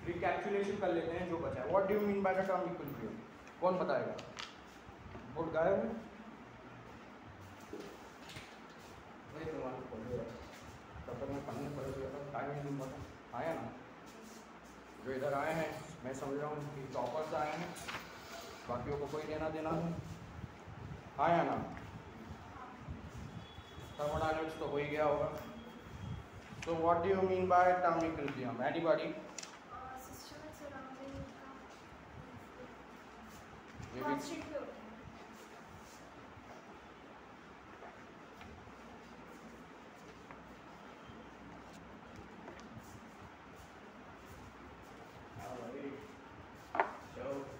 रिकैप्चुलेशन कर लेते हैं जो बचा है। What do you mean by the term equilibrium? कौन बताएगा? बोर्ड गायब है? नहीं तुम्हारे खोल तब तक मैं पढ़ने पड़ गया था, टाइम ही नहीं पता। आया ना जो इधर आए हैं, मैं समझ रहा हूँ कि टॉपर्स आए हैं, बाकियों को कोई देना देना नहीं। आया ना? थर्मोडायनेमिक्स तो हो ही गया होगा। So what do you mean by term equilibrium? Anybody? System में सराउंडिंग Maybe. कांस्टेंट पे होता है।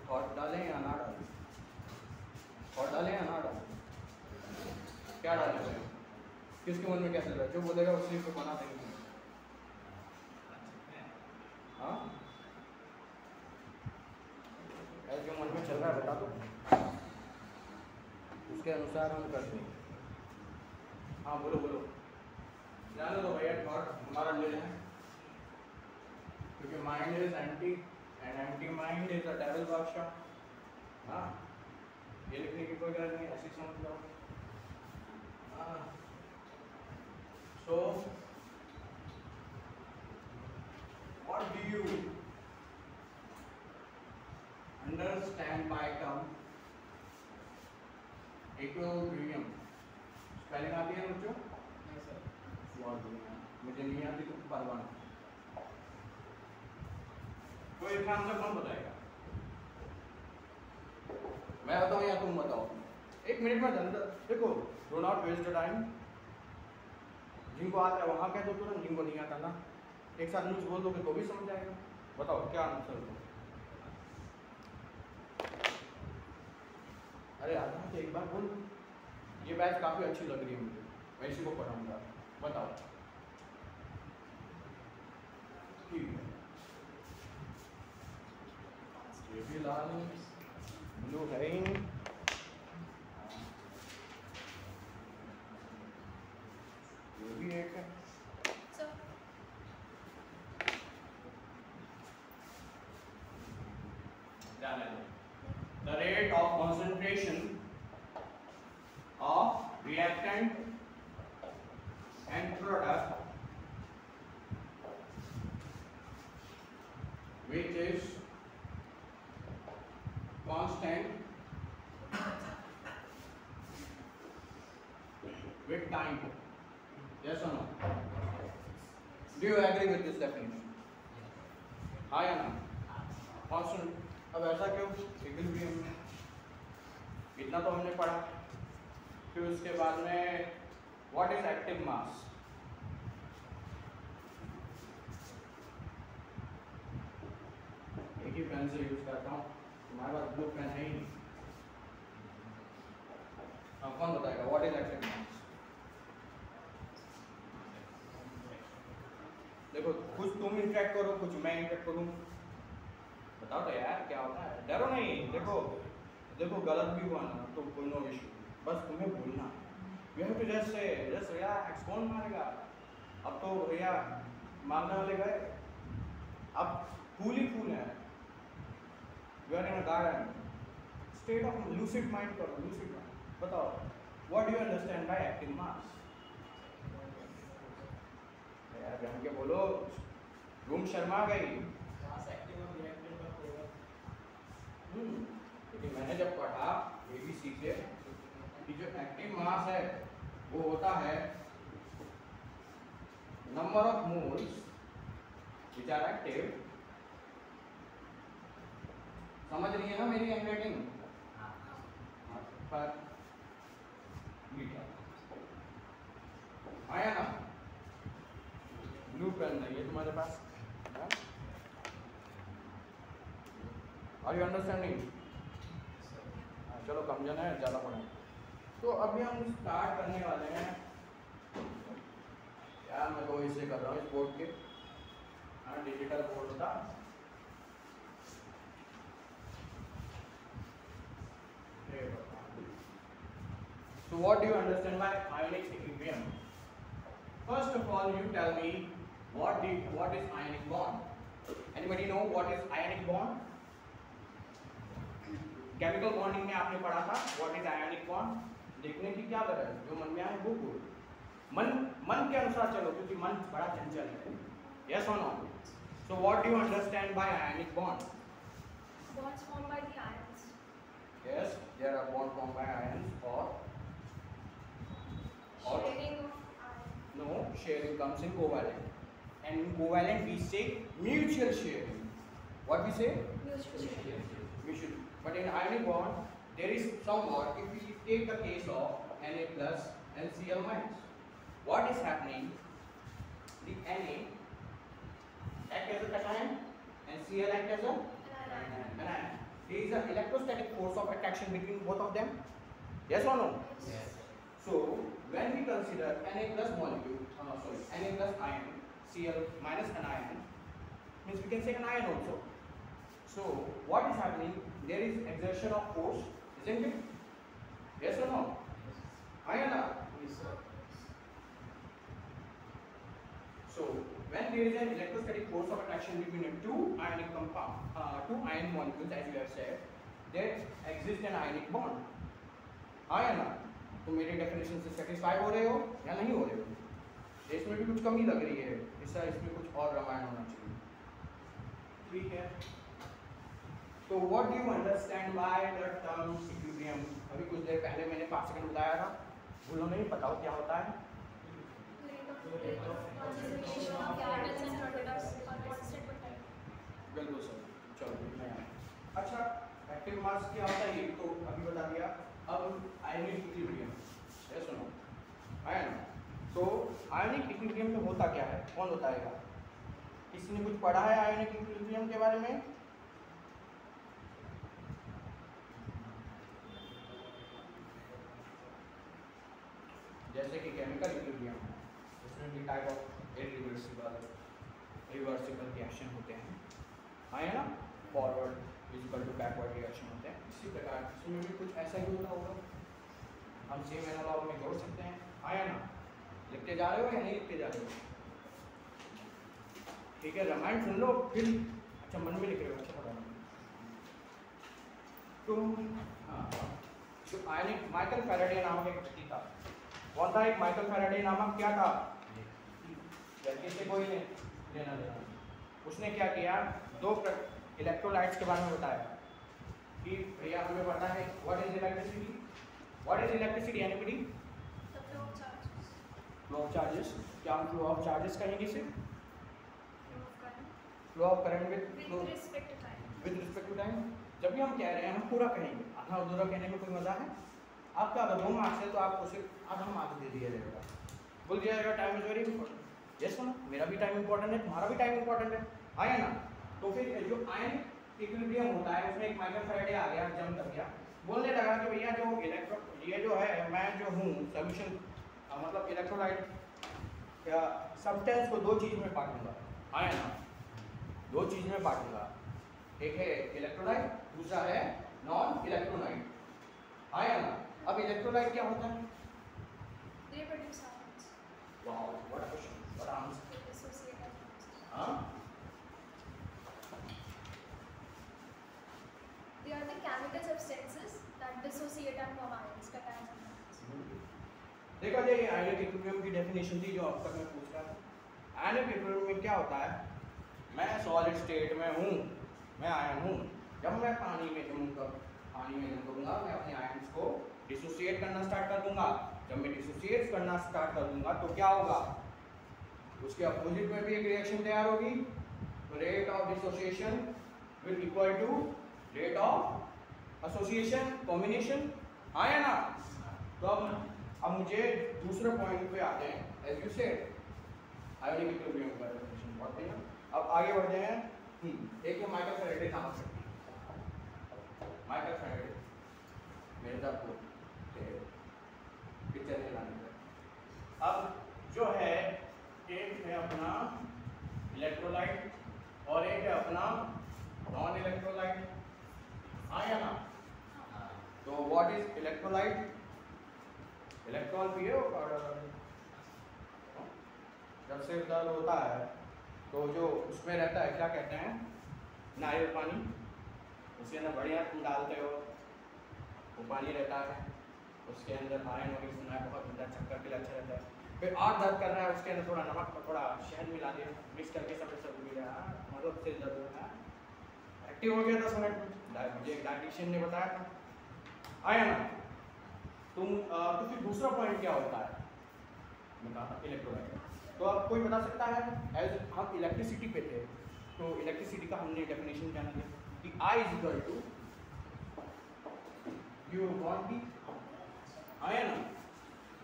थॉट डालें या ना डालें? थॉट डालें या ना डालें? क्या डालें? किसके मन में क्या चल रहा है? जो बोलेगा उसी को बना देंगे। हाँ, जो मन में चल रहा है बता दो, उसके अनुसार हम करते हैं। हाँ बोलो बोलो। जाने दो भैया, थॉट हमारा ले लें, क्योंकि mind is empty and empty mind is a devil बादशाह। हाँ, ये लिखने की कोई गरज नहीं, ऐसी समझ लो। हाँ, so what do you understand by term equilibrium? Spelling आती है बच्चों? नहीं सर। बहुत बढ़िया, मुझे नहीं आती तो परवाह नहीं। कोई ध्यान से कौन बताएगा? मैं बताऊं या तुम बताओ? एक मिनट में अंदर देखो, do not waste the time. जिनको आता है वहां कह दो तुरंत, जिनको नहीं आता ना एक साथ मुझे बोल दोगे तो भी समझ आएगा। बताओ क्या आंसर दो? अरे आता है तो एक बार बोल। ये बैच काफी अच्छी लग रही है मुझे, मैं इसी को पढ़ाऊंगा। बताओ। ठीक है, ये भी लाल ब्लू है ही नहीं। ये भी एक है। Sir The rate of concentration of reactant and product which is constant with time. Yes or no? Do you agree with this definition? हाँ या ना? Constant. अब ऐसा क्यों? इक्विलिब्रियम में इतना तो हमने पढ़ा। फिर उसके बाद में व्हाट इज एक्टिव मास? एक ही पेन से यूज करता हूँ, तुम्हारे पास ब्लू पेन है ही नहीं। हाँ, कौन बताएगा व्हाट इज एक्टिव मास? देखो, कुछ तुम इंटरेक्ट करो, कुछ मैं इंटरेक्ट करूँ। बताओ तो यार क्या होता है? डरो नहीं। देखो देखो, गलत भी हुआ ना तो कोई नो इशू, बस तुम्हें बोलना। You have to just say just relax. कौन मारेगा? अब तो भैया मारने वाले गए, अब फूल ही फूल है। You are in a garden, state of lucid mind करो, लूसिड माइंड। बताओ what do you understand by active mass? यार जम के बोलो, रूम शर्मा गई। लेकिन मैंने जब पढ़ा ABC से कि जो एक्टिव मास है वो होता है number of moles which are active. समझ रही है ना मेरी हैंडराइटिंग? पर आया ना? ब्लू पेन है ये तुम्हारे पास? Are you understanding? चलो कम जन है, ज़्यादा पढ़ें। तो अभी हम स्टार्ट करने वाले हैं। यार मैं तो इससे कर रहा हूँ इस बोर्ड के, हाँ डिजिटल बोर्ड था। So what do you understand by ionic equilibrium? First of all, you tell me what is ionic bond? An Anybody know what is ionic bond? Chemical bonding में आपने पढ़ा था व्हाट इज आयनिक बॉन्ड. देखने की क्या जरूरत है, जो मन में आए वो बोलो. मन के अनुसार चलो क्योंकि मन बड़ा चंचल है. यस और no? So what do you understand by ionic bond? Bonds formed by the ions. Yes, there are bond formed by ions और Sharing of ions. no, sharing comes in covalent. And in covalent we say mutual sharing. What we say? Mutual sharing. Mutual. But in ionic bond there is somewhat, if we take the case of Na plus and Cl minus, what is happening? The Na act as a cation and Cl act as a anion. There is an electrostatic force of attraction between both of them. Yes or no? Yes. So when we consider Na plus molecule, Na plus ion, Cl minus anion, means we can say an ion also. So what is happening? There is exertion of force, isn't it? Yes or no? Ion. Yes, sir. So when there is an electrostatic force of attraction between two ionic compound, two ion molecules, as you have said, there exists an ionic bond. Ion. तो मेरे definition से satisfy हो रहे हो या नहीं हो रहे हो? इसमें भी कुछ कमी लग रही है, इसमें कुछ और रामायण होना चाहिए. ठीक है. तो what do you understand by the term equilibrium? अभी कुछ देर पहले मैंने 5 सेकंड बताया था, भूलो नहीं, बताओ क्या होता है? Concentration of the ions and products are constant with time. बिल्कुल सर. चलो. अच्छा, एक्टिव मास क्या होता है ये तो अभी बता दिया. अब आयनिक इक्विलिब्रियम, ये सुनो. आयन. तो आयनिक इक्विलिब्रियम में होता क्या है? कौन बताएगा? किसी ने कुछ पढ़ा है आयनिक इक्विलिब्रियम के बारे में? जैसे कि केमिकल इक्विलिब्रियम है, उसमें भी टाइप ऑफ इरिवर्सिबल रिएक्शन होते हैं. है ना? Forward equal to backward reaction होते हैं. इसी प्रकार इसमें भी कुछ ऐसा ही होता होगा. हम सेम एनालॉग में जोड़ सकते हैं. आया ना? लिखते जा रहे हो या नहीं लिखते जा रहे हो? ठीक है, रामायण सुन लो फिर. अच्छा, मन में लिख रहे हो? अच्छा पता नहीं. तो हाँ, जो आयनिक माइकल फैराडे नामक एक व्यक्ति था. कौन था? एक माइकल फैराडे नामक क्या था? लड़के से कोई लेना देना. उसने क्या किया? 2 इलेक्ट्रोलाइट्स के बारे में बताया कि भैया हमें पता है what is electricity. What is electricity? Anybody? The flow of charges. Flow of charges. क्या हम फ्लो ऑफ चार्जेस कहेंगे इसे? Flow of current. Flow of current With respect to time. With respect to time. जब भी हम कह रहे हैं हम पूरा कहेंगे, आधा अधूरा कहने में कोई मजा है? आपका अगर 2 मार्क्स है तो आपको सिर्फ आधा मार्क्स दे दिया जाएगा. बोल दिया जाएगा time is very important. Yes ना? मेरा भी टाइम इंपॉर्टेंट है, तुम्हारा भी टाइम इंपॉर्टेंट है. आया ना? तो फिर जो आयन इक्विलिब्रियम होता है उसमें एक माइकल फैराडे आ गया, जंप कर गया, बोलने लगा कि भैया जो ये जो है, मैं जो हूँ सॉल्यूशन, मतलब इलेक्ट्रोलाइट या सब्सटेंस को 2 चीज़ में बांटूंगा. आया ना? 2 चीज़ में बांटूंगा. एक है इलेक्ट्रोलाइट, दूसरा है नॉन इलेक्ट्रोलाइट. आया ना? अब इलेक्ट्रोलाइट क्या होता है? They produce ions. Wow, what a question, what answer. They dissociate ions. हाँ, They are the chemical substances that dissociate and form ions, cations and anions. देखा जाए ये आयनिक इक्विलिब्रियम की डेफिनेशन थी जो अब तक मैं पूछ रहा था. आयनिक इक्विलिब्रियम में क्या होता है? मैं सॉलिड स्टेट में हूँ, मैं आयन हूँ. जब मैं पानी में जमूंगा, मैं अपने आयन्स को डिसोसिएट करना स्टार्ट कर दूंगा. जब मैं डिसोसिएट करना स्टार्ट कर दूंगा तो क्या होगा? उसके अपोजिट में भी एक रिएक्शन तैयार होगी. Rate of dissociation will equal to rate of association, combination. आया ना? तो अब मुझे दूसरे पॉइंट पे आते हैं. As you said ionic equilibrium का डेफिनेशन पढ़ते हैं. अब आगे बढ़ते हैं. एक है माइकल फैराडे नामक व्यक्ति. माइकल फैराडे मिर्जापुर के पिक्चर में लाने का. अब जो है, एक है अपना इलेक्ट्रोलाइट और एक है अपना नॉन इलेक्ट्रोलाइट. आया ना? तो व्हाट इज इलेक्ट्रोलाइट? इलेक्ट्रॉन पिए हो. जब सिर दर्द होता है तो जो उसमें रहता है क्या कहते हैं, नारियल पानी, उसके अंदर बढ़िया तुम डालते हो, वो पानी रहता है, उसके अंदर आयरन वगैरह सुना है बहुत अंदर चक्कर के लिए अच्छा रहता है। फिर और दर्द कर रहा है, उसके अंदर थोड़ा नमक और थोड़ा शहद मिला दिया, मिक्स करके सब मिला, मतलब से दर्द हो गया, एक्टिव हो गया 10 मिनट में। मुझे एक डाइटिशियन ने बताया था। आया ना तुम तो फिर दूसरा पॉइंट क्या होता है, मैं कहा इलेक्ट्रोलाइट। तो अब कोई बता सकता है, एज हम इलेक्ट्रिसिटी पे थे तो इलेक्ट्रिसिटी का हमने डेफिनेशन जाना दिया कि I is equal to you want दी, आया ना।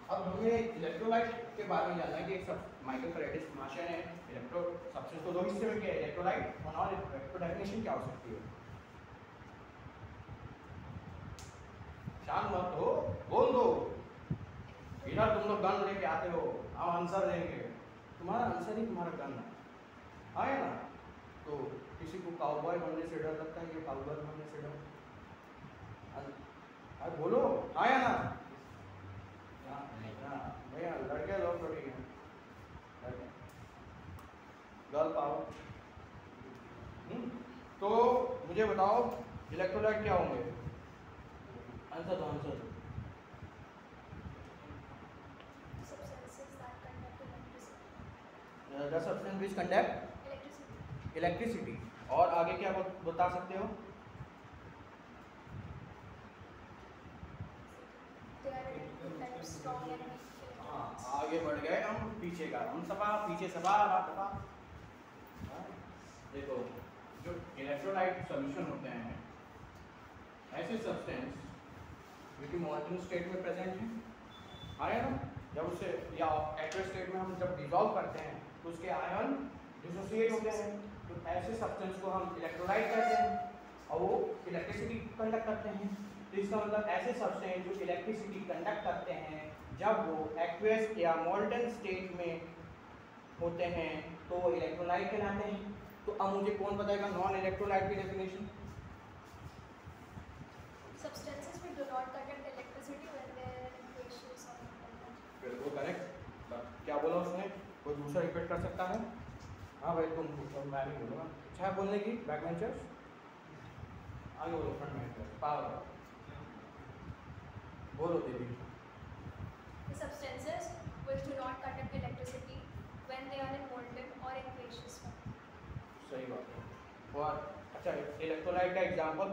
अब हमें इलेक्ट्रोलाइट के बारे में जानना है कि एक सब माइकल फेरेडेस महाशय ने इलेक्ट्रो सब्सटेंस को 2 हिस्से में किया, इलेक्ट्रोलाइट और नॉन इलेक्ट्रो। डेफिनेशन क्या हो सकती है? शांत मत हो, बोल दो। इधर तुम लोग गन लेके आते हो, हम आंसर देंगे, तुम्हारा आंसर ही तुम्हारा गन है, आया ना। तो किसी को काउबॉय बनने से डर लगता है, ये काउबॉय बनने से डर, अरे बोलो, आया ना। भैया लड़के लोग तो ठीक है, गर्ल पाओ। तो मुझे बताओ इलेक्ट्रोलाइट क्या होंगे? आंसर दो, आंसर दो। The substance which conduct electricity। और आगे क्या बता सकते हो? हाँ, आगे बढ़ गए हम, पीछे का हम सभा, पीछे सभा। देखो जो इलेक्ट्रोलाइट सॉल्यूशन होते हैं, ऐसे सब्सटेंस जो कि मॉलिक्यूलर स्टेट में प्रेजेंट है, आया ना। जब उसे या एक्वस स्टेट में हम जब डिसॉल्व करते हैं तो उसके आयन डिसोसिएट होते हैं, तो ऐसे सब्सटेंस को हम इलेक्ट्रोलाइट कहते हैं और वो इलेक्ट्रिसिटी कंडक्ट करते हैं। तो इसका मतलब ऐसे सब्सटेंस जो इलेक्ट्रिसिटी कंडक्ट करते हैं जब वो एक्वस या मोल्टन स्टेट में होते हैं तो वो इलेक्ट्रोलाइट कहलाते हैं। तो अब मुझे कौन बताएगा नॉन इलेक्ट्रोलाइट की definition? Substances which do not conduct electricity when they are in aqueous or molten। बिल्कुल करेक्ट। क्या बोला उसने? कोई दूसरा रिपीट कर सकता है? हाँ भाई तुम पूछो, मैं नहीं बोलूँगा। अच्छा है बोलने की, बैक बेंचर्स आगे बोलो, फ्रंट बेंचर्स पावर बोलो दीदी। The substances which do not conduct electricity when they are in molten or aqueous form। सही बात है। और अच्छा इलेक्ट्रोलाइट का एग्जाम्पल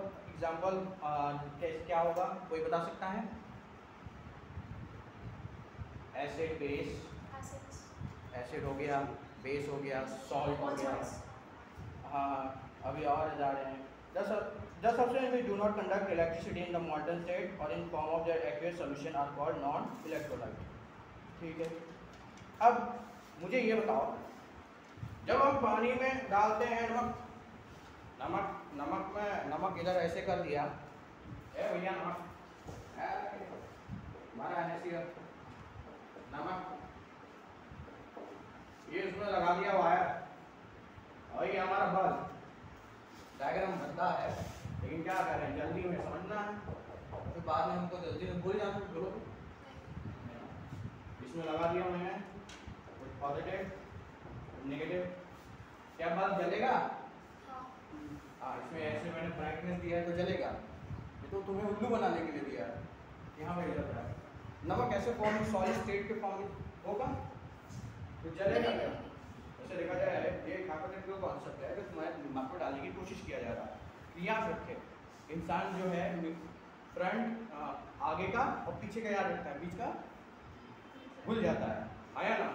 क्या होगा, कोई बता सकता है? एसिड बेस, एसिड हो गया, बेस हो गया, सॉल्ट हो गया। हाँ अभी और जा रहे हैं। The substances which do not conduct electricity in the molten state or in form of their aqueous solution are called non-electrolyte। ठीक है, अब मुझे ये बताओ, जब हम पानी में डालते हैं नमक इधर ऐसे कर दिया, ए भैया नमक, हमारा नमक ये उसमें लगा दिया वायर और ये हमारा बल्ब, डायग्राम बनता है, लेकिन क्या करें जल्दी में समझना है, फिर बाद में हमको जल्दी में भूल जाते हैं। बोलो इसमें लगा दिया मैंने कुछ पॉजिटिव नेगेटिव, क्या बल्ब जलेगा? हाँ इसमें ऐसे मैंने ब्राइटनेस दिया है तो जलेगा, ये तो तुम्हें उल्लू बनाने के लिए दिया है, यहाँ पे जल रहा है। नमक ऐसे फॉर्म में सॉलिड स्टेट के फॉर्म में होगा तो जलेगा क्या? वैसे देखा जाए ये हाइपोथेटिकल कॉन्सेप्ट है, तुम्हारे दिमाग में डालने की कोशिश किया जा रहा है। याद रखे इंसान जो है फ्रंट आगे का और पीछे का याद रखता है, बीच का भूल जाता है, आया ना।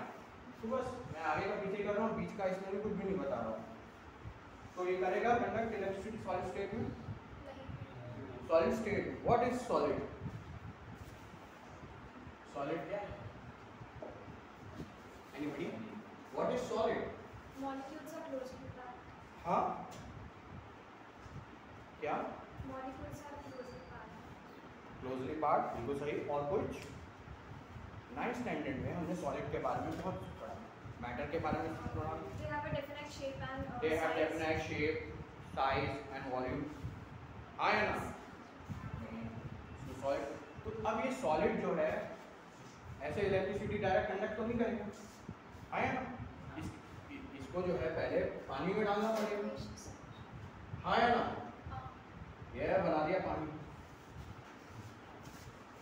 तो बस मैं आगे का पीछे कर रहा हूँ, बीच का इसमें भी कुछ भी नहीं बता रहा हूँ। तो ये करेगा कंडक्ट इलेक्ट्रिसिटी सॉलिड स्टेट में। Solid state, what is solid? Solid क्या है? Anybody? What is solid? Molecules are closely packed। हाँ क्या? Molecules are closely packed। Closely part, बिल्कुल सही। और कुछ? 9th स्टैंडर्ड में हमने सॉलिड के बारे में बहुत पढ़ा, मैटर के बारे में पढ़ा। They have a definite shape and They have size। definite shape, size and volume, आया ना। तो सॉलिड, तो अब ये सॉलिड जो है ऐसे इलेक्ट्रिसिटी डायरेक्ट कंडक्ट तो नहीं करेगा, आया ना। इस इसको जो है पहले पानी में डालना पड़ेगा, हाँ या ना? यह बना दिया पानी।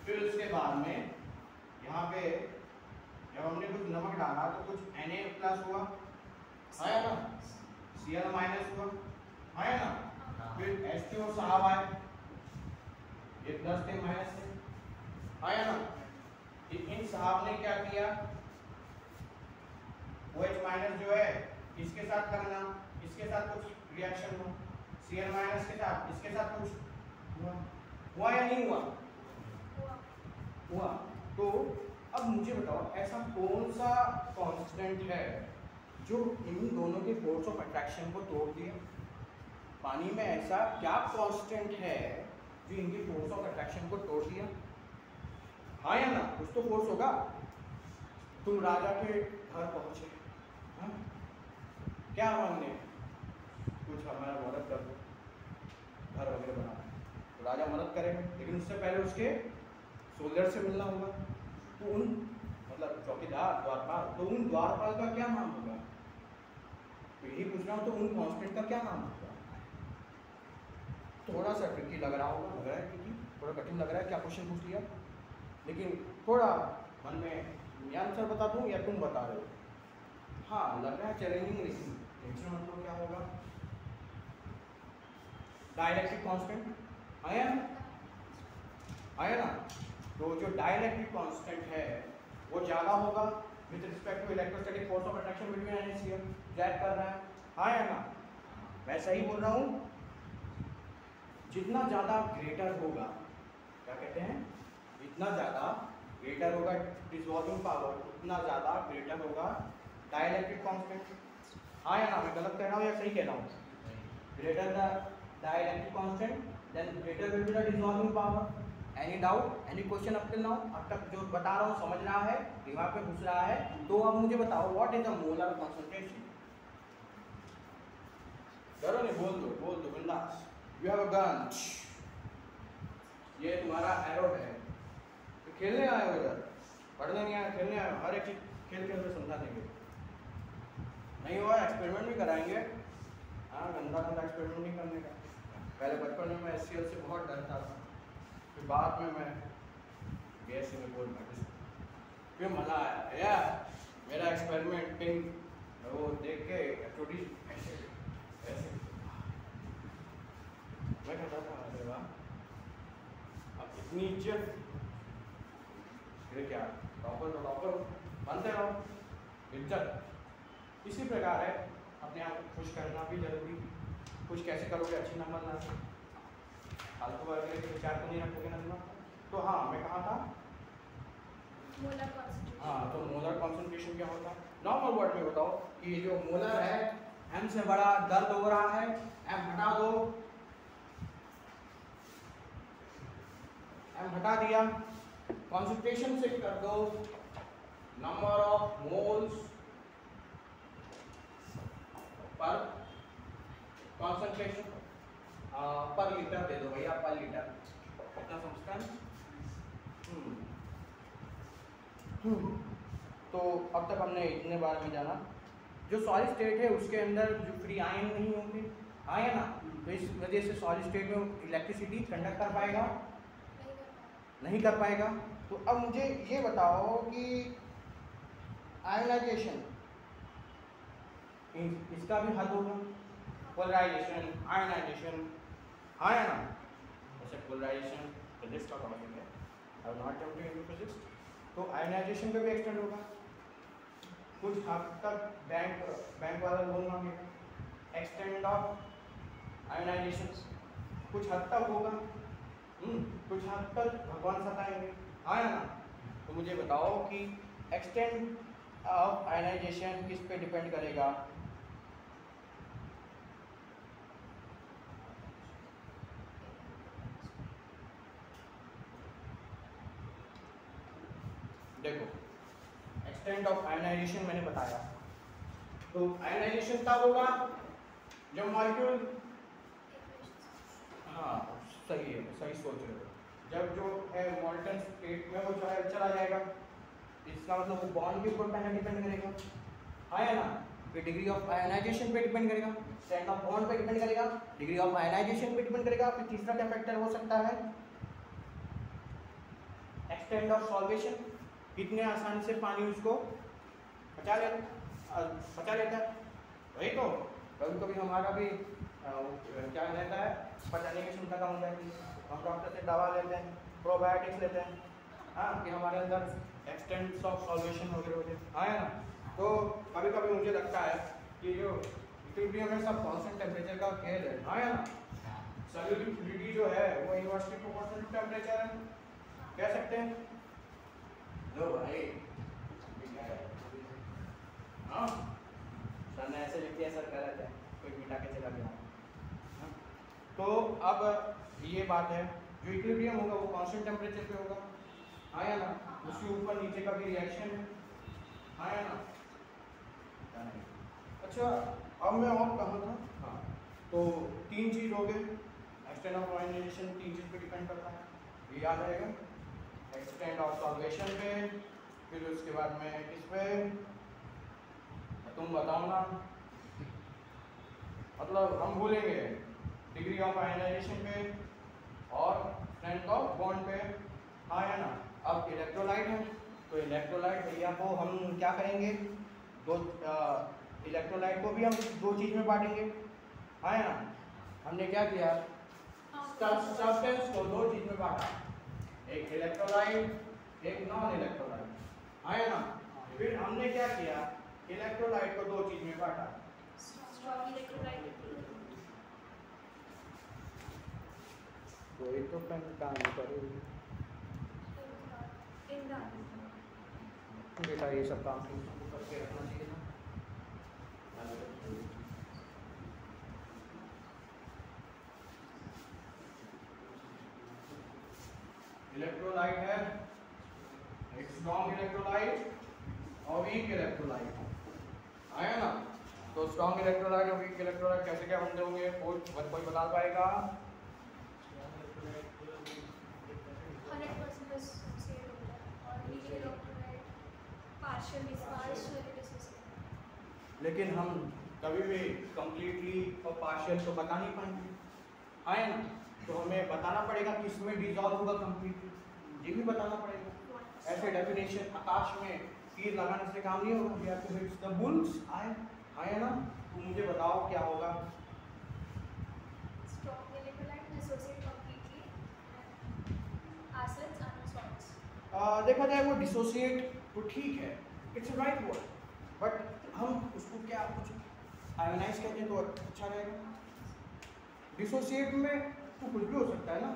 फिर उसके बाद में यहाँ पे जब हमने कुछ नमक डाला तो कुछ Na+ हुआ, हाँ या ना? Cl- हुआ, हाँ या ना? फिर H2O साहब आए, ये प्लस थे माइनस थे, हाँ या ना? इन साहब ने क्या किया, OH- जो है इसके साथ करना, इसके साथ कुछ रिएक्शन हो, Cl- के साथ इसके साथ कुछ हुआ या नहीं हुआ? हुआ। तो अब मुझे बताओ ऐसा कौन सा कांस्टेंट है जो इन दोनों के फोर्स ऑफ अट्रैक्शन को तोड़ दिया? पानी में ऐसा क्या कांस्टेंट है जो इनकी फोर्स ऑफ अट्रैक्शन को तोड़ दिया? हाँ या ना? कुछ तो फोर्स होगा। तुम राजा के घर पहुंचे, हाँ? क्या मांगने? कुछ हमारा मदद कर दो, घर वगैरह बना। तो राजा मदद करेगा, लेकिन उससे पहले उसके सोल्जर से मिलना होगा। तो उन मतलब चौकीदार, द्वारपाल, तो उन द्वारपाल का क्या नाम होगा? तो यही पूछ रहा हूँ, तो उन कांस्टेंट का क्या नाम होगा? थोड़ा सा ट्रिकी लग रहा होगा, लग रहा है क्योंकि थोड़ा कठिन लग रहा है, क्या क्वेश्चन पूछ लिया, लेकिन थोड़ा मन में मैं आंसर बता दूं या तुम बता रहे हो? हाँ लग रहा है चैलेंजिंग, लेकिन टेंशन मतलब क्या होगा? डाइलेक्ट्रिक कांस्टेंट आया ना? तो जो डाइलेक्ट्रिक कांस्टेंट है वो ज़्यादा होगा with respect to electrostatic force of attraction between N and Cl, drag कर रहा है, हाँ या ना? मैं सही बोल रहा हूँ? जितना ज़्यादा ग्रेटर होगा, क्या कहते हैं, जितना ज़्यादा ग्रेटर होगा डिसॉल्विंग पावर, उतना ज़्यादा ग्रेटर होगा डाइलेक्ट्रिक कांस्टेंट, हाँ या ना? मैं गलत कह रहा हूँ या सही कह रहा हूँ? Greater the dielectric constant then greater will be the dissolving power. Any doubt, any question up till now? अब तक जो बता रहा हूँ समझ रहा है, दिमाग में घुस रहा है? तो अब मुझे बताओ what is the molar concentration? डरो नहीं, बोल दो बिंदास। यू हैव अ गन, ये तुम्हारा एरो है, तो खेलने आए हो इधर, पढ़ने नहीं आए, खेलने आए हो। हर एक चीज खेल खेल में समझा देंगे, नहीं हुआ एक्सपेरिमेंट भी कराएंगे। हाँ गंदा एक्सपेरिमेंट नहीं करने का। पहले बचपन में मैं HCl से बहुत डरता था, फिर बाद में मैं BSc में बोल पाया, फिर मज़ा आया यार। मेरा एक्सपेरिमेंटिंग वो देख के छोटी ऐसे मैं कहता था अरे वाह, अब इतनी इज्जत, फिर क्या टॉपर तो टॉपर बनते रहो, इज्जत। इसी प्रकार है, अपने आप को खुश करना भी जरूरी। खुश कैसे करोगे? अच्छे नंबर ला के, फालतू वगैरह के विचार तो नहीं रखोगे ना। तो हाँ मैं कहाँ था? Molar concentration. हाँ, तो मोलर कॉन्सेंट्रेशन क्या होता है? नॉर्मल वर्ड में बताओ कि ये जो मोलर है, M से बड़ा दर्द हो रहा है, M हटा दो, M हटा दिया, कॉन्सेंट्रेशन से कर दो number of moles per concentration पर लीटर दे दो भैया, पर लीटर। कितना समझता है? तो अब तक हमने इतने बारे में जाना। जो सॉलिड स्टेट है उसके अंदर जो फ्री आयन नहीं होंगे, हाँ या ना? तो इस वजह से सॉलिड स्टेट में इलेक्ट्रिसिटी कंडक्ट कर पाएगा नहीं कर पाएगा। तो अब मुझे ये बताओ कि आयनाइजेशन, इसका भी हद होगा। पोलराइजेशन, आयनाइजेशन, हाँ या ना? जैसे पोलराइजेशन फिजिक्स का टॉपिक है, I will not jump into physics. तो आयनाइजेशन पे भी एक्सटेंड होगा, कुछ हद तक बैंक वाला लोन मांगेगा, एक्सटेंड ऑफ आयनाइजेशन कुछ हद तक होगा, कुछ हद तक भगवान सताएंगे, हाँ या ना? तो मुझे बताओ कि एक्सटेंड ऑफ आयनाइजेशन किस पे डिपेंड करेगा? देखो एक्सटेंट ऑफ आयनाइजेशन मैंने बताया, तो आयनाइजेशन तब होगा जब मॉलिक्यूल, हाँ सही है, सही सोच रहे हो, जब जो है मॉल्टन स्टेट में वो चला जाएगा, इसका मतलब वो बॉन्ड के ऊपर पहले डिपेंड करेगा, हाँ या ना? ये डिग्री ऑफ आयनाइजेशन पे डिपेंड करेगा, स्ट्रेंथ ऑफ बॉन्ड पे डिपेंड करेगा, डिग्री ऑफ आयनाइजेशन पे डिपेंड करेगा। फिर तीसरा क्या फैक्टर हो सकता है, एक्सटेंट ऑफ सॉल्वेशन, कितने आसानी से पानी उसको पचा लेता है। वही तो कभी कभी हमारा भी क्या रहता है, पचाने की क्षमता कम हो जाती है, हम डॉक्टर से दवा लेते हैं, प्रोबायोटिक्स लेते हैं, हाँ, कि हमारे अंदर एक्सटेंट ऑफ सॉल्वेशन वगैरह हो जाए, हाँ है ना। तो कभी कभी मुझे लगता है कि जो इक्विलिब्रियम है सब कांस्टेंट टेम्परेचर का खेल है, हाँ है ना। सॉल्यूबल फ्लूइड जो है वो इनवर्सली प्रोपोर्शनल टू टेम्परेचर है, कह सकते हैं। लो भाई, हाँ सर ने ऐसे लिख दिया, सर कह रहे थे कोई मिटा के चला गया। तो अब ये बात है, जो इक्विलिब्रियम होगा वो कांस्टेंट टेम्परेचर पे होगा, हाँ या ना। उसके ऊपर नीचे का भी रिएक्शन है, हाँ या ना। अच्छा अब मैं और कहाँ था, हाँ, तो तीन चीज़ हो गए, एक्सटेंट ऑफ आयनाइजेशन तीन चीज़ पे डिपेंड करता है, ये याद रहेगा, एक्सटेंट ऑफ सॉल्वेशन पे, फिर उसके बाद में किस पे, तुम बताओ ना, मतलब हम भूलेंगे डिग्री ऑफ आयनाइजेशन पे और स्ट्रेंथ ऑफ बॉन्ड पे, हाँ या ना। अब इलेक्ट्रोलाइट है, तो इलेक्ट्रोलाइट भैया को हम क्या करेंगे, दो इलेक्ट्रोलाइट को भी हम दो चीज़ में बांटेंगे, हाँ या ना। हमने क्या किया, सब्सटेंस को दो चीज़ में बांटा, एक इलेक्ट्रोलाइट एक नॉन इलेक्ट्रोलाइट, हाँ या ना। फिर हमने क्या किया, इलेक्ट्रोलाइट को दो चीज़ में बांटा, स्ट्रॉन्ग इलेक्ट्रोलाइट, कोई तो पेन काम करेगी बेटा, ये सब काम करके रखना चाहिए ना। इलेक्ट्रोलाइट है, एक स्ट्रॉन्ग इलेक्ट्रोलाइट और वीक इलेक्ट्रोलाइट, आया ना। तो स्ट्रॉन्ग इलेक्ट्रोलाइट और वीक इलेक्ट्रोलाइट कैसे क्या बनते होंगे, कोई बता पाएगा? 100% associated होता है और weak electrolyte partial dissociation। लेकिन हम कभी भी कंप्लीटली और पार्शियल तो बता नहीं पाएंगे, आए ना। तो हमें बताना पड़ेगा कि इसमें डिसॉल्व होगा कंप्लीटली, ये भी बताना पड़ेगा। ऐसे डेफिनेशन आकाश में तीर लगाने से काम नहीं होगा, we have to hit the bull's eye, आए ना। तो मुझे बताओ क्या होगा। Strong electrolyte dissociate completely and acids and salts। देखा जाए वो डिसोसिएट तो ठीक है, इट्स राइट वर्ड, बट हम उसको क्या कुछ आयोनाइज कहते हैं तो अच्छा रहेगा। डिसोसिएट में तो कुछ भी हो सकता है ना,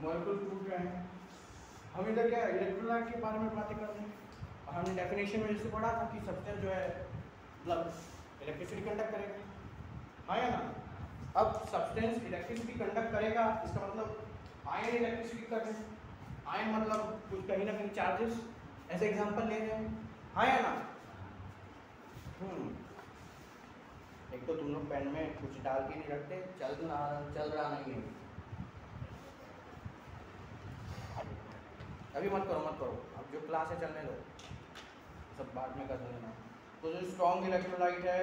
मॉलिक्यूल टूट रहे हैं। हम इधर क्या इलेक्ट्रोलाइट के बारे में बातें कर रहे हैं, और हमने डेफिनेशन में जैसे पढ़ा था कि सब्सटेंस जो है मतलब इलेक्ट्रिसिटी कंडक्ट करेगा, हाँ या ना। अब सब्सटेंस इलेक्ट्रिसिटी कंडक्ट करेगा, इसका मतलब आयन इलेक्ट्रिसिटी कर रहे हैं, आयन मतलब कुछ कहीं ना कहीं चार्जेस, ऐसे एग्जांपल ले रहे हैं, हाँ या ना। एक तो तुम लोग पेन में कुछ डाल के नहीं रखते, चल रहा नहीं है। अभी मत करो, अब जो क्लास है चलने दो, सब बाद में कर देना। तो जो स्ट्रॉन्ग इलेक्ट्रोलाइट है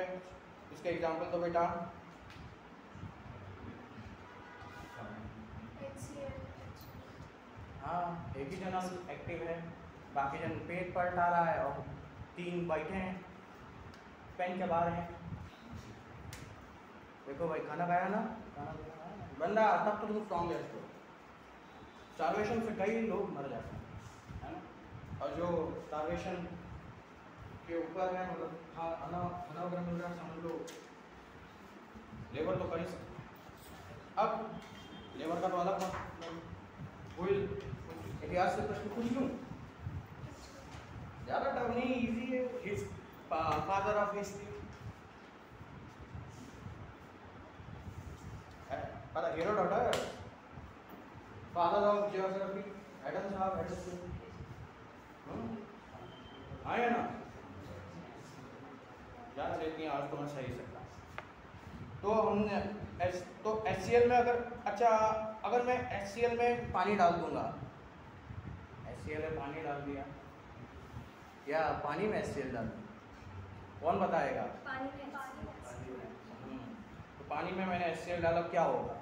इसके एग्जांपल तो बेटा हाँ, एक ही जना एक्टिव है, बाकी जन पेट पर उठा रहा है और तीन बैठे हैं पेन चबा रहे हैं। देखो भाई खाना खाया ना, बंदा तब तो तुम स्ट्रॉन्गेस्ट हो। स्टारवेशन से कई लोग मर जाते हैं, है ना। और जो स्टारवेशन के ऊपर है, मतलब खाना वगैरह मिल रहा है, समझ लो लेबर तो कर ही सकते। अब लेबर का तो अलग कोई इतिहास से प्रश्न पूछ लूँ, ज़्यादा टफ नहीं, इजी है। फादर ऑफ हिस्ट्री पता, Herodotus, father of geography Adam साहब, आए ना। याद रहती हैं आज तो मैं सही सकता। तो हमने तो HCl में अगर मैं HCl में पानी डाल दूंगा, HCl में पानी डाल दिया या पानी में HCl डाल दूँ, कौन बताएगा? पानी में तो पानी में मैंने HCl डाला, क्या होगा?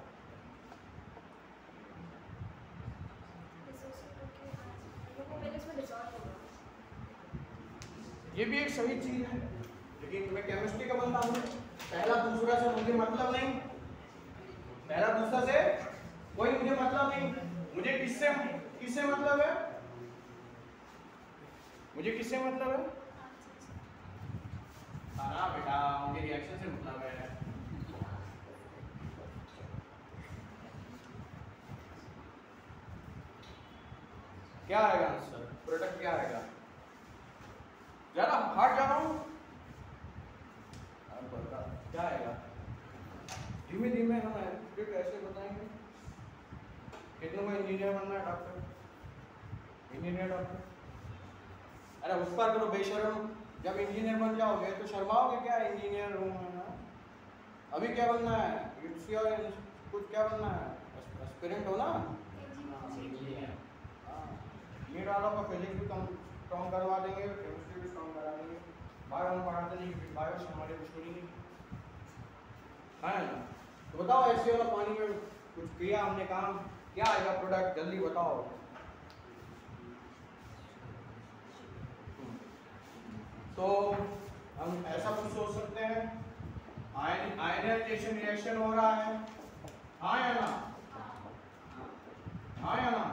ये भी एक सही चीज है, लेकिन मैं केमिस्ट्री का बंदा हूँ, पहला दूसरा से मुझे मतलब नहीं, पहला दूसरा से कोई मुझे मतलब नहीं, मुझे किससे किससे मतलब है? मुझे किससे मतलब है? हाँ बेटा, मुझे रिएक्शन से मतलब है। क्या आएगा आंसर? प्रोडक्ट क्या आएगा? ज्यादा हार्ड जा रहा हूँ, क्या आएगा? धीमे धीमे हम फिर कैसे बताएंगे? कितनों को इंजीनियर बनना है? Doctor, engineer, doctor. अरे उस पर करो बेशरम, जब इंजीनियर बन जाओगे तो शर्माओगे क्या? इंजीनियर हूँ मैं, अभी क्या बनना है? कुछ क्या बनना है? एस्पिरेंट हो ना? नीट वालों को फिजिक्स भी स्ट्रॉन्ग करवा देंगे, केमिस्ट्री भी स्ट्रॉन्ग करा देंगे, बायो हम पढ़ाते नहीं क्योंकि बायो से हमारे दुश्मनी नहीं है ना। तो बताओ ऐसे वाला पानी में कुछ किया हमने काम, क्या आएगा प्रोडक्ट? जल्दी बताओ। तो हम ऐसा कुछ सोच सकते हैं, आयनाइजेशन रिएक्शन हो रहा है, हाँ या ना? हाँ या ना?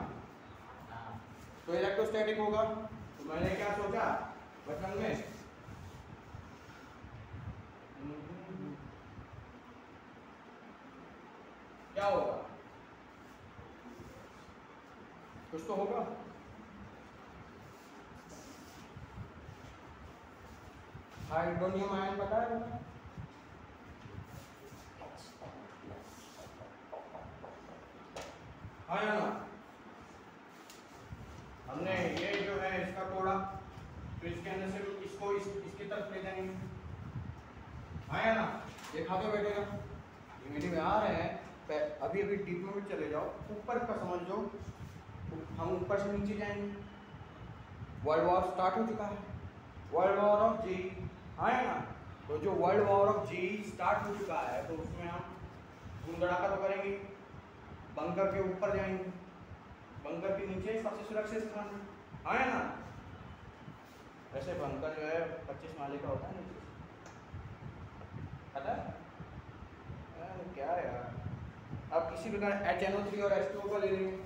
तो इलेक्ट्रोस्टैटिक होगा। तो मैंने क्या सोचा बचपन में, क्या होगा? कुछ तो होगा। हाइड्रोनियम आयन पता है? हाँ या ना? हमने ये जो है इसका तोड़ा, तो इसके अंदर से इसको इसकी तरफ ले जाएंगे, हाँ या ना? ये खाते बैठेगा, धीमे आ रहे हैं, अभी अभी डीप में चले जाओ, ऊपर का समझ लो, हम ऊपर से नीचे जाएंगे। वर्ल्ड वॉर स्टार्ट हो चुका है, वर्ल्ड वॉर ऑफ जी, हाँ या ना? तो जो वर्ल्ड वॉर ऑफ जी स्टार्ट हो चुका है, तो उसमें हम धूम धड़ाका तो करेंगे, बंकर के ऊपर जाएंगे, बंकर के नीचे सबसे सुरक्षित स्थान है, हाँ या ना? वैसे बंकर जो है 25 माले का होता है नीचे, पता है? क्या है यार, आप किसी प्रकार HNO3 और H2O को ले लेंगे,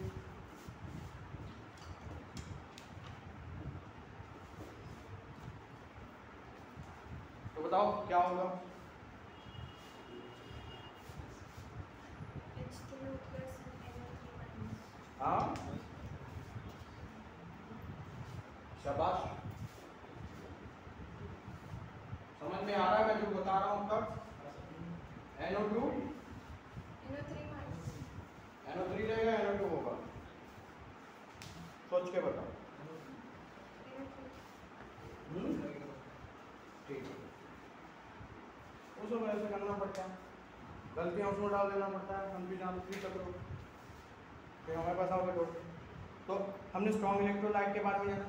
तो बताओ क्या होगा? हाँ शाबाश, समझ में आ रहा है मैं जो बता रहा हूँ तब? NO2 NO3 रहेगा, NO2 होगा, सोच के बताओ। ठीक है, उसको ऐसे करना पड़ता है, गलतियाँ उसमें डाल देना पड़ता है, हम भी जानते करो, फिर हमारे पास आओगे तो हमने स्ट्रॉन्ग इलेक्ट्रोलाइट के बारे में जाना,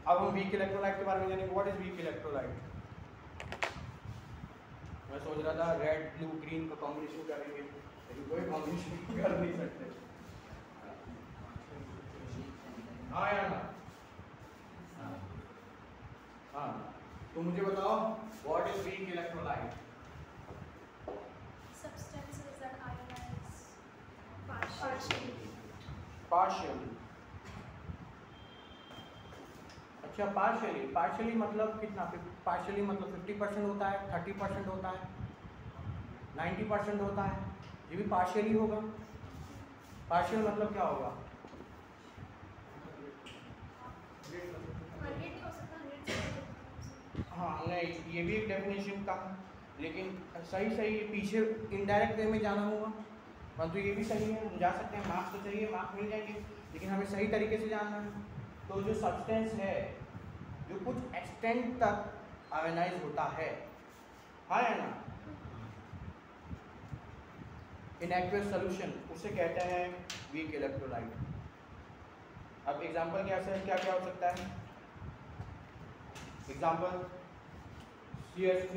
अब हम वीक इलेक्ट्रोलाइट के बारे में जानेंगे। What is weak electrolyte? मैं सोच रहा था रेड ब्लू ग्रीन का कॉम्बिनेशन करेंगे, लेकिन कोई कॉम्बिनेशन कर नहीं सकते, हाँ या ना? हाँ, तो मुझे बताओ what is weak electrolyte? Substances that ionize partially। अच्छा, पार्शियली मतलब कितना? पार्शियली मतलब 50% होता है, 30% होता है, 90% होता है, ये भी पार्शियली होगा। पार्शियल मतलब क्या होगा? हाँ नहीं, ये भी एक डेफिनेशन का, लेकिन सही पीछे इनडायरेक्ट वे में जाना होगा, परंतु ये भी सही है, हम जा सकते हैं, मार्क्स तो चाहिए, मार्क्स मिल जाएंगे, लेकिन हमें सही तरीके से जानना है। तो जो सब्सटेंस है जो कुछ एक्सटेंट तक आयनाइज होता है, हाँ है ना, इन एक्वस सोल्यूशन, उसे कहते हैं वीक इलेक्ट्रोलाइट। अब एग्जाम्पल क्या हो सकता है? एग्जाम्पल CH3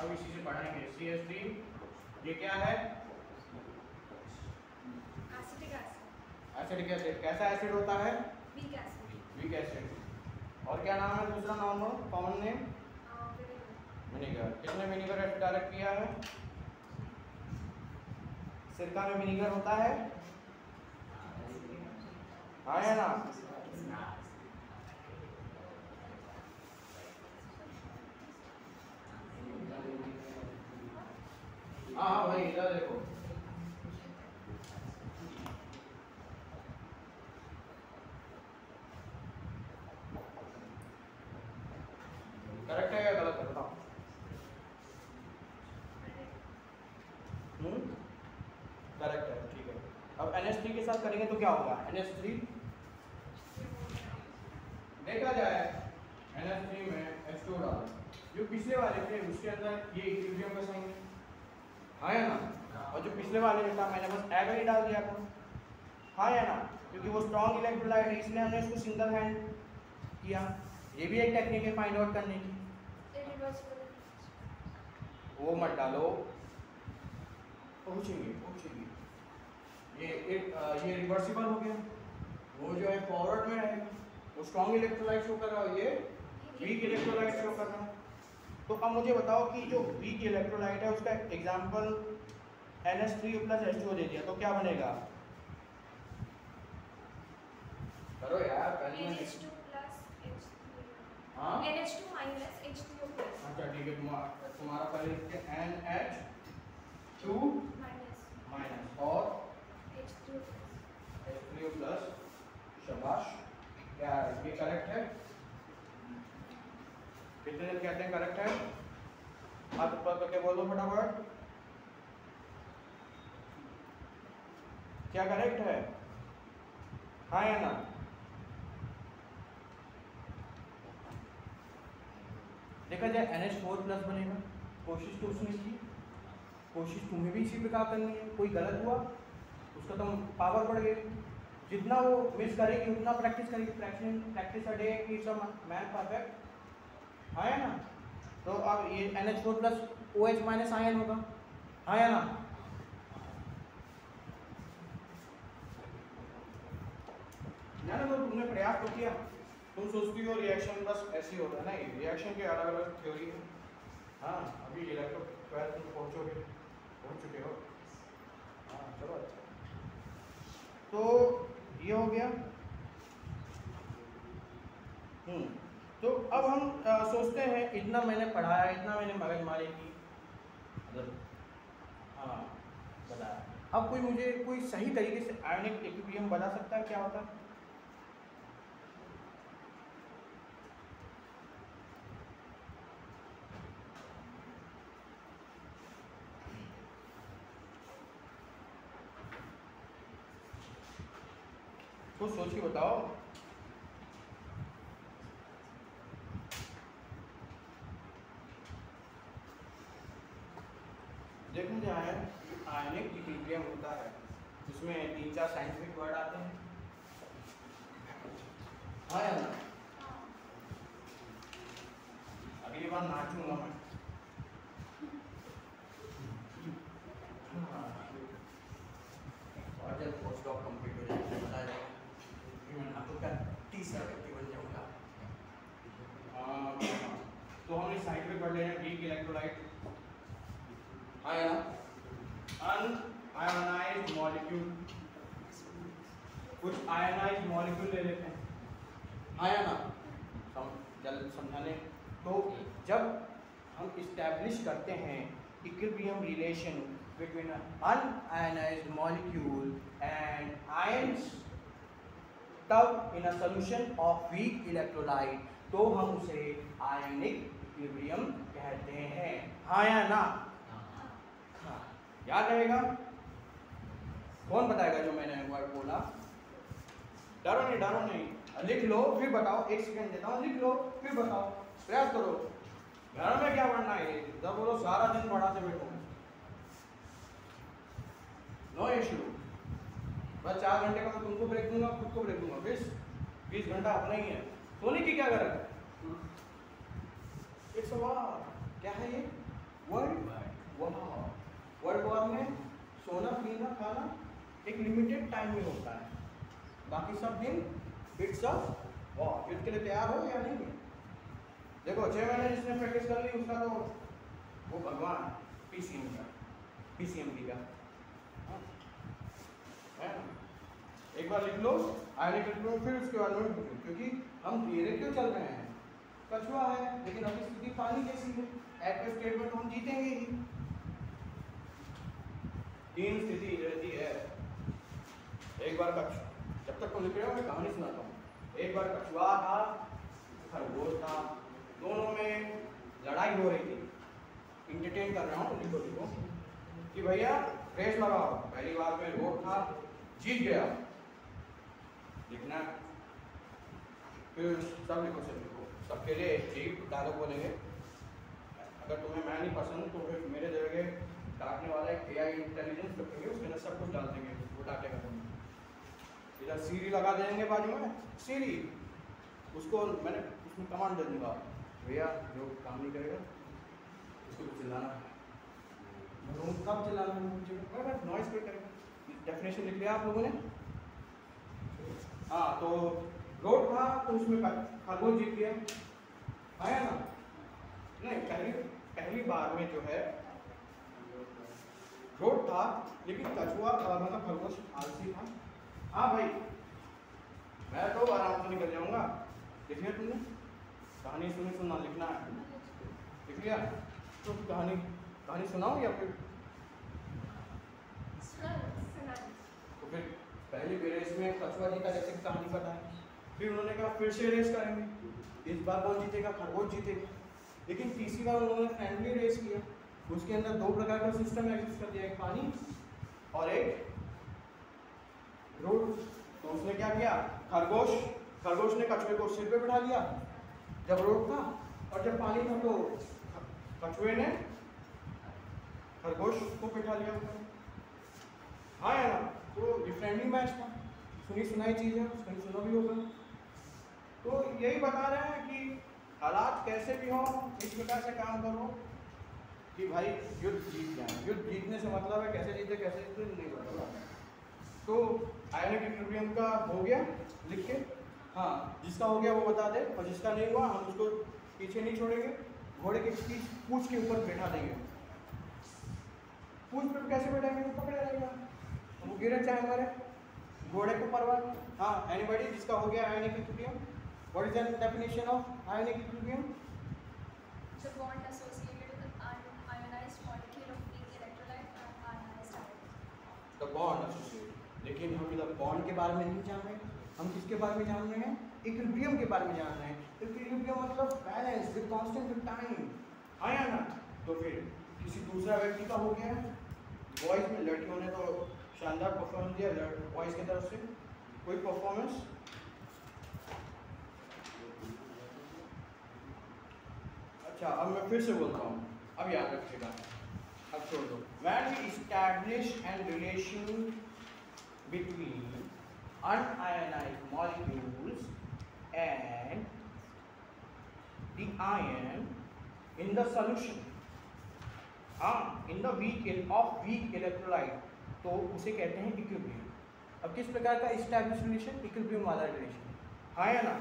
अब इसी से पढ़ेंगे। CH3 ये क्या है? Acidic acid. कैसा एसिड होता है? Weak acid. और क्या नाम है दूसरा नाम, कॉमन नेम? विनेगर। किसने विनेगर डायरेक्ट किया है? सिरका में विनेगर होता है, हाँ या ना? हाँ भाई इधर देखो, करेक्ट है या गलत है बताओ? करेक्ट है, ठीक है। अब NH3 के साथ करेंगे तो क्या होगा? NH3 देखा जाए NH3 में H2 डालो, जो पिछले वाले थे उसके अंदर ये इक्विलिब्रियम का साइन है, हाँ या ना? और जो पिछले वाले में था मैंने बस एग ही डाल दिया था, हाँ या ना? क्योंकि वो स्ट्रॉन्ग इलेक्ट्रोलाइट है इसलिए हमने इसको सिंगल हैंड किया। ये भी एक टेक्निक है फाइंड आउट करने की। वो मत डालो, पहुंचेंगे। ये रिवर्सिबल हो गया, वो जो है फॉरवर्ड में है, वो स्ट्रॉन्ग इलेक्ट्रोलाइट शो कर रहा है, ये वीक इलेक्ट्रोलाइट शो कर रहा है। तो अब मुझे बताओ कि जो वीक इलेक्ट्रोलाइट है उसका एग्जांपल NH3 प्लस H2O दे दिया तो क्या बनेगा? करो यार पहले NH2 प्लस H3। हाँ NH2 माइनस H3O प्लस। अच्छा ठीक है, तुम्हारा पहले लिखते हैं NH2 माइनस और H3O प्लस। शाबाश, क्या ये करेक्ट है? कितने जन कहते हैं करेक्ट है? हाथ ऊपर करके बोलो फटाफट, क्या करेक्ट है, हाँ या ना? देखा जाए NH4 प्लस बनेगा, कोशिश तो उसने की, कोशिश तुम्हें भी इसी प्रकार करनी है। कोई गलत हुआ उसका तो पावर बढ़ गई, जितना वो मिस करेगी उतना प्रैक्टिस करेगी। Practice a day is a man perfect, हाँ या ना? तो अब ये NH4 plus OH minus ion होगा, हाँ या ना? ना तो तुमने प्रयास तो किया, तुम सोचती हो रिएक्शन बस ऐसे ही होता है, नहीं, रिएक्शन के अलग अलग थ्योरी है। हाँ अभी इलेक्ट्रो 12 तुम पहुँच चुके हो, हाँ चलो अच्छा। तो ये हो गया। तो अब हम सोचते हैं इतना मैंने पढ़ाया, इतना मैंने मगजमारी की, हाँ बताया। अब कोई मुझे कोई सही तरीके से आयनिक इक्विलिब्रियम बता सकता है क्या होता है? कुछ सोच के बताओ। देखा जाए आयनिक इक्विलिब्रियम होता है जिसमें 3-4 साइंटिफिक वर्ड आते हैं, हाँ या ना? अगली बार नाचूंगा मैं, और जब पोस्ट डॉक कंप्लीट हो जाए बताया जाएगा कि मैं नाटक का तीसरा व्यक्ति बन जाऊंगा। तो हम इस साइड पे पढ़ ले रहे हैं वीक इलेक्ट्रोलाइट, हाँ या ना? अनआयोनाइज्ड मॉलिक्यूल, कुछ आयोनाइज्ड मॉलिक्यूल ले लेते हैं, हाँ या ना? जल्द समझाने। तो जब हम इस्टेब्लिश करते हैं equilibrium relation between unionised molecule and ions, तब in a solution of weak electrolyte, तो हम उसे आयनिक इक्विलिब्रियम कहते हैं, हाँ या ना? हाँ याद रहेगा? कौन बताएगा जो मैंने वर्ड बोला? डरो नहीं, लिख लो फिर बताओ, 1 सेकंड देता हूँ, लिख लो फिर बताओ, प्रयास करो। घर में क्या पढ़ना है, जब बोलो सारा दिन पढ़ाते बैठो, नो इशू। बस 4 घंटे का मैं तुमको ब्रेक दूंगा, खुद को ब्रेक दूंगा। 20 घंटा अपना ही है, सोने की क्या गरज है? इट्स वार। क्या है ये? World war. वर्ल्ड वार में सोना पीना खाना एक लिमिटेड टाइम में होता है, बाकी सब दिन इट्स अ वार। युद्ध के लिए तैयार हो या नहीं? देखो 6 महीने जिसने प्रैक्टिस कर ली उसका तो वो भगवान पीसीएम का, पीसीएमडी का है ना। एक बार लिख लो आयनिक इलेक्ट्रॉन, फिर उसके बाद में पूछो, क्योंकि हम धीरे क्यों चल रहे हैं। कछुआ है लेकिन अभी स्थिति पानी जैसी है, एक्टिव स्टेट में तो हम जीतेंगे ही। 3 स्थिति रहती है। एक बार कछुआ, जब तक तुम लिख रहे हो मैं कहानी सुनाता हूँ। एक बार कछुआ था, खरगोश था, दोनों में लड़ाई हो रही थी। इंटरटेन कर रहा हूँ, लिखो कि भैया रेस लगाओ। पहली बार में रोड था, जीत गया, लिखना। फिर सब लिखो, सब लिखो, सबके लिए एक डायलॉग बोलेंगे। अगर तुम्हें मैं नहीं पसंद तो फिर मेरे जगह डांटने वाला एक AI इंटेलिजेंस रखेंगे, उसके अंदर सब कुछ डाल देंगे, वो डांटेगा तुम्हें। इधर सीरी लगा देंगे बाजू में, सीरी, उसको मैंने उसमें कमांड दे दूंगा, भैया जो काम नहीं करेगा उसको चिल्लाना है। कब चिल्लाना है? नॉइस पे करेंगे। डेफिनेशन लिख लिया आप लोगों ने? हाँ, तो रोड था तो उसमें खरगोश जीत गया, आया ना? नहीं, पहली बार में जो है रोड था लेकिन कछुआ मतलब खरगोश आलसी था। हाँ भाई, मैं तो आराम से निकल जाऊंगा। लिख लिया तुमने? कहानी सुनना लिखना है, लिख लिया? तो कहानी सुनाओ या फिर तो फिर पहली रेस में कछुआ जीता, जैसे कहानी बताएं। फिर उन्होंने कहा फिर से रेस करेंगे, इस बार कौन जीतेगा? खरगोश जीतेगा। लेकिन तीसरी बार उन्होंने फ्रेंडली रेस किया, उसके अंदर 2 प्रकार का सिस्टम एग्जिस्ट कर दिया, एक पानी और एक रोड। तो उसने क्या किया? खरगोश ने कछुए को सिर पे बिठा लिया जब रोड था, और जब पानी था तो कछुए ने खरगोश को बिठा लिया ऊपर। हाँ या ना? तो ये फ्रेंडली मैच था, सुनी सुनाई चीज़ है, उसने सुना भी होगा। तो यही बता रहे हैं कि हालात कैसे भी हों, इस प्रकार से काम करो कि भाई युद्ध जीत जाए। युद्ध जीतने से मतलब है कैसे जीते नहीं पता। तो आयनिक इक्विलिब्रियम का हो गया, लिख के। हाँ, जिसका हो गया वो बता दे, और जिसका नहीं हुआ हम उसको पीछे नहीं छोड़ेंगे, घोड़े के पूंछ के ऊपर बैठा देंगे। पूंछ पर कैसे बैठाएंगे? वो पकड़े रहेगा, वो गिरे चाहे मरे, घोड़े को परवाह नहीं। हाँ, एनीबॉडी जिसका हो गया ionic equilibrium? What is the definition of ionic equilibrium? The bond associated with an ionized molecule of weak electrolyte and ionized ion. The bond associated। लेकिन हम इधर बॉन्ड के बारे में नहीं जान रहे, हम किसके बारे में जान रहे हैं? इक्विलिब्रियम के बारे में जान रहे हैं। इक्विलिब्रियम मतलब balance with constant with time, आया ना? तो फिर किसी दूसरा व्यक्ति का हो गया। बॉयज में लड़कियों ने तो शानदार परफॉर्मेंस दिया, बॉयज की तरफ से कोई परफॉर्मेंस? अच्छा, अब मैं फिर से बोलता हूँ, अब याद रखिएगा, अब छोड़ दो। When we establish a relation between unionized molecules and the ion in the solution, in the weak electrolyte, तो उसे कहते हैं इक्विलिब्रियम। अब किस प्रकार का एस्टैब्लिश रिलेशन? इक्विलिब्रियम वाला रिलेशन, हाँ या ना?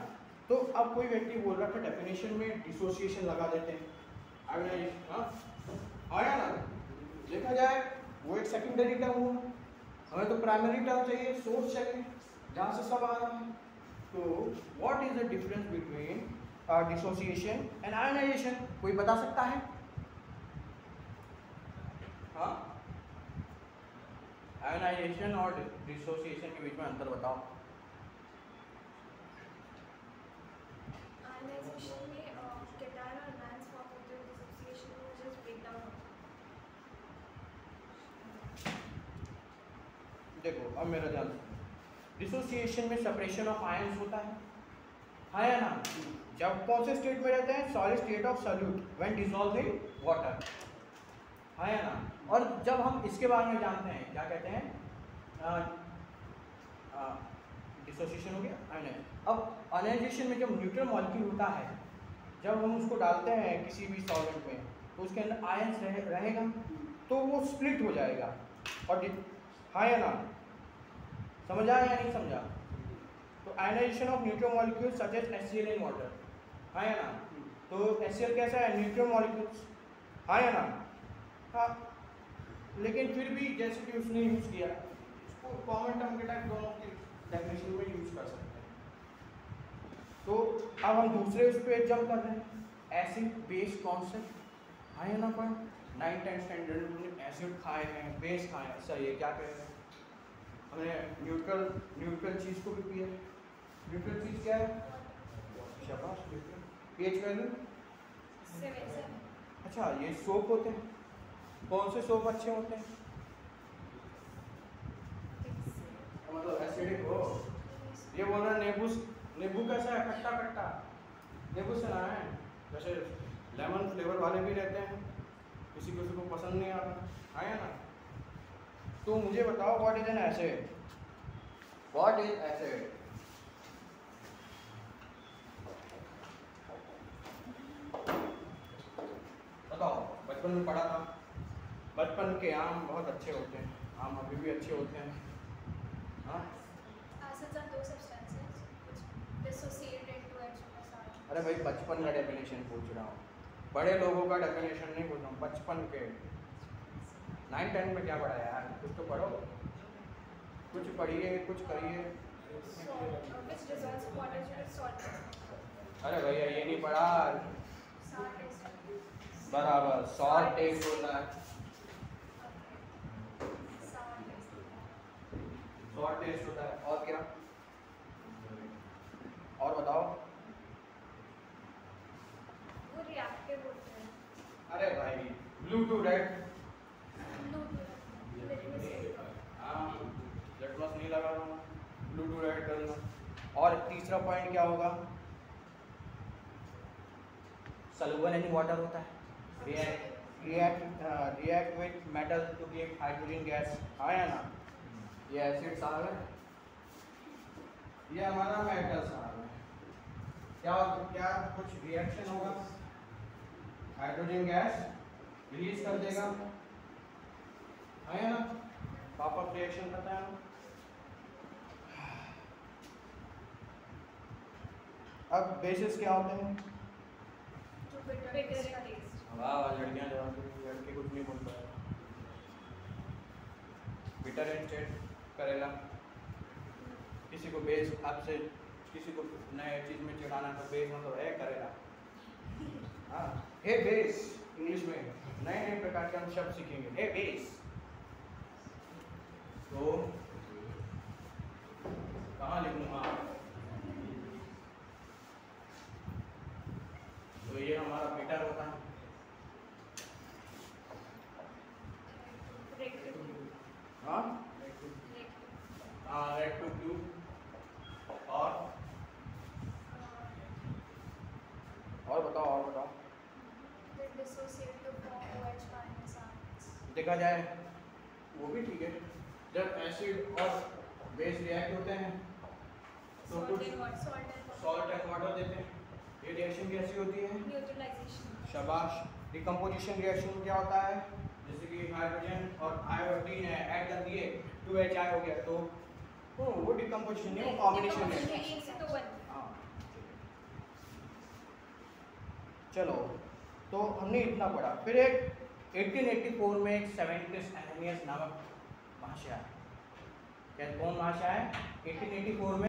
तो अब कोई व्यक्ति बोल रहा था डेफिनेशन में डिसोसिएशन लगा देते हैं, हाँ या ना? देखा जाए वो एक सेकेंडरी टर्म हुआ, हमें तो प्राइमरी टर्म चाहिए, सोर्स चाहिए जहाँ से सब आ रहा है। तो what is the difference between dissociation and ionisation? कोई बता सकता है? हाँ, आयनाइजेशन और डिसोसिएशन के बीच में अंतर बताओ। Ionization में cation और anions फॉर्म होते हैं, डिसोसिएशन में जस्ट ब्रेकडाउन होता है। देखो अब मेरा ध्यान, डिसोसिएशन में सेपरेशन ऑफ आयंस होता है, हाँ या ना? जब कौन से स्टेट में रहते हैं? Solid state of solute when dissolved in water, हाँ या ना? और जब हम इसके बारे में जानते हैं, क्या कहते हैं? डिसोसिएशन हो गया आयनाइज। अब आयनाइजेशन में जब न्यूट्रल मॉलिक्यूल होता है, जब हम उसको डालते हैं किसी भी सॉल्वेंट में, तो उसके अंदर आयंस रहेगा, तो वो स्प्लिट हो जाएगा। और हाँ या ना, समझ आया या नहीं समझा? तो ionisation of neutral molecule such as HCl in water, हाँ या ना? तो HCl कैसा है? न्यूट्रल मॉलिक्यूल्स, हाँ या ना? हाँ, लेकिन फिर भी जैसे कि उसने यूज़ किया, इसको कॉमन टर्म के टाइप दोनों की डेफिनेशन में यूज़ कर सकते हैं। तो अब हम दूसरे उस पर जंप कर रहे हैं, एसिड बेस कॉन्सेप्ट, हाँ या ना? पर 9-10 स्टैंडर्ड में एसिड खाए हैं, बेस खाए हैं, सर ये क्या कह रहे हैं? हमने न्यूट्रल चीज़ को भी पिया। न्यूट्रल चीज़ क्या है? शाबाश, न्यूट्रल। pH value 7. अच्छा, ये सोप होते हैं। कौन से सोप अच्छे होते हैं? मतलब एसिडिक हो। ये बोल रहा है नींबू कैसा है? खट्टा खट्टा। नींबू से ना है, वैसे लेमन फ्लेवर वाले भी रहते हैं, किसी को पसंद नहीं आता, है ना? तो मुझे बताओ, what is an acid? What is acid? बताओ, बचपन में पढ़ा था। बचपन के आम बहुत अच्छे होते हैं, आम अभी भी अच्छे होते हैं, हाँ? Acids are those substances which dissociate into H plus R. अरे भाई, बचपन का डेफिनेशन पूछ रहा हूँ, बड़े लोगों का डेफिनेशन नहीं पूछ रहा हूँ, बचपन के। 9-10 में क्या पढ़ा यार? कुछ तो पढ़ो, कुछ पढ़िए, कुछ करिए। Salt, which dissolves in water due to salt. अरे भैया, ये नहीं पढ़ा। Sour taste. बराबर, सॉर टेस्ट होता है, Sour taste. सॉर टेस्ट होता है। और क्या? और बताओ। वो reactive होते हैं. अरे भाई, blue to red. No, litmus paper. हाँ, लिटमस नहीं लगा रहा हूँ, ब्लू टू रेड करना। और तीसरा पॉइंट क्या होगा? सॉल्युबल इन वाटर होता है, react with metal to give hydrogen gas, हाँ या ना? ये एसिड साहब है, ये हमारा मेटल साहब है। क्या कुछ रिएक्शन होगा, हाइड्रोजन गैस रिलीज कर देगा, हाँ या ना? पापा रिएक्शन करता है। अब बेसिस क्या होते हैं? To bitter taste. वाह वाह, लड़कियां जवाब दे, लड़के कुछ नहीं बोल पाए। बिटर स्टेट करेगा, किसी को बेस, आपसे किसी को नए चीज में चिढ़ाना तो बेस मतलब है करेगा, हाँ। हे बेस, इंग्लिश में नए नए प्रकार के हम शब्द सीखेंगे, हे बेस। तो कहाँ लिखूंगा? तो ये हमारा बिटर होता है, हाँ, रेड टू ब्लू। और बताओ। They dissociate to form OH minus ions. देखा जाए वो भी ठीक है, जब एसिड और बेस रिएक्ट होते हैं तो Salt कुछ and water. Salt and water देते हैं, ये रिएक्शन कैसी होती है? Neutralization. शाबाश। डिकम्पोजिशन रिएक्शन क्या होता है? जैसे कि हाइड्रोजन और आयोडीन है, ऐड कर दिए, 2HI हो गया, तो वो डिकम्पोजिशन नहीं, वो कॉम्बिनेशन है। 8:1. हाँ, चलो, तो हमने इतना पढ़ा। फिर एक 1884 में एक सेवेंटिस एनेनियस नामक महाशय, क्या कौन महाशय है? 1884 में